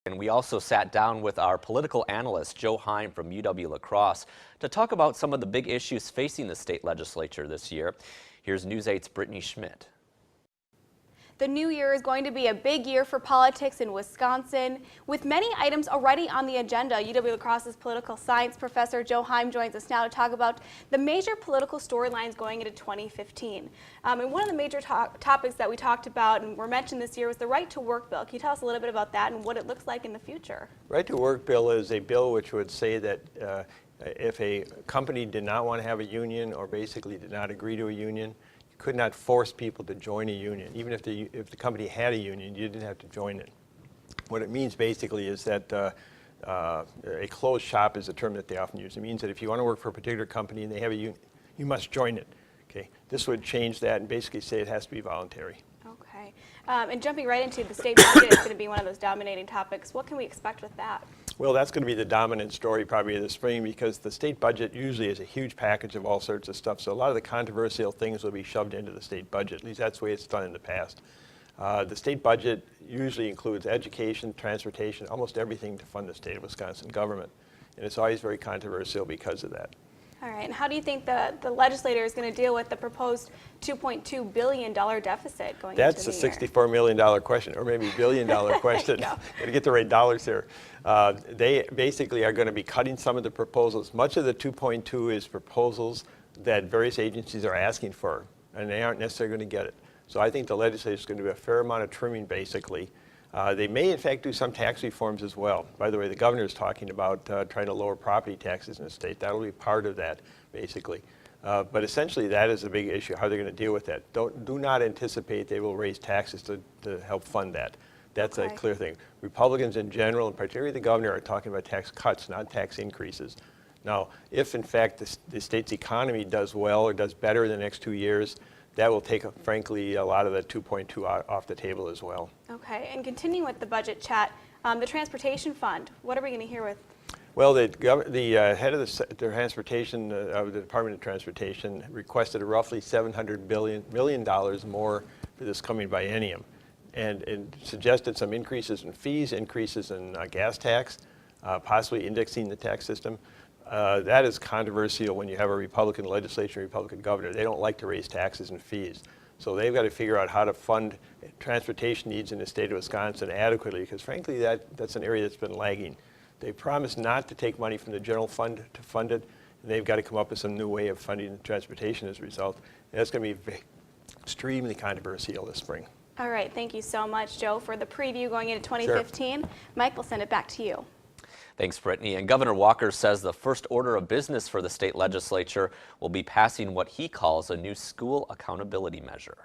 And we also sat down with our political analyst, Joe Heim from UW-La Crosse, to talk about some of the big issues facing the state legislature this year. Here's News 8's Brittany Schmidt. The new year is going to be a big year for politics in Wisconsin. With many items already on the agenda, UW-La Crosse's political science professor Joe Heim joins us now to talk about the major political storylines going into 2015. And one of the major topics that we talked about and were mentioned this year was the right to work bill. Can you tell us a little bit about that and what it looks like in the future? Right to work bill is a bill which would say that if a company did not want to have a union or basically did not agree to a union, could not force people to join a union. Even if the company had a union, you didn't have to join it. What it means basically is that a closed shop is a term that they often use. It means that if you want to work for a particular company and they have a union, you must join it. Okay, this would change that and basically say it has to be voluntary. Okay, and jumping right into the state budget is going to be one of those dominating topics. What can we expect with that? Well, that's going to be the dominant story probably of the spring because the state budget usually is a huge package of all sorts of stuff. So a lot of the controversial things will be shoved into the state budget. At least that's the way it's done in the past. The state budget usually includes education, transportation, almost everything to fund the state of Wisconsin government. And it's always very controversial because of that. All right, and how do you think the legislator is going to deal with the proposed $2.2 billion deficit going into the year? That's a $64 million question, or maybe billion-dollar question. Got to get the right dollars here. They basically are going to be cutting some of the proposals. Much of the 2.2 is proposals that various agencies are asking for, and they aren't necessarily going to get it. So I think the legislature is going to do a fair amount of trimming, basically. They may, in fact, do some tax reforms as well. By the way, the governor is talking about trying to lower property taxes in the state. That will be part of that, basically. But essentially, that is a big issue, how they're going to deal with that. Do not anticipate they will raise taxes to help fund that. That's a clear thing. Republicans in general, and particularly the governor, are talking about tax cuts, not tax increases. Now, if, in fact, the state's economy does well or does better in the next 2 years, that will take, frankly, a lot of the 2.2 off the table as well. Okay, and continuing with the budget chat, the transportation fund, what are we going to hear with? Well, the head of the transportation, of the Department of Transportation, requested roughly $700 million more for this coming biennium, and suggested some increases in fees, increases in gas tax, possibly indexing the tax system. That is controversial when you have a Republican legislature and Republican governor. They don't like to raise taxes and fees. So they've got to figure out how to fund transportation needs in the state of Wisconsin adequately because, frankly, that's an area that's been lagging. They promised not to take money from the general fund to fund it, and they've got to come up with some new way of funding transportation as a result. And that's going to be extremely controversial this spring. All right. Thank you so much, Joe, for the preview going into 2015. Sure. Mike, we'll send it back to you. Thanks, Brittany. And Governor Walker says the first order of business for the state legislature will be passing what he calls a new school accountability measure.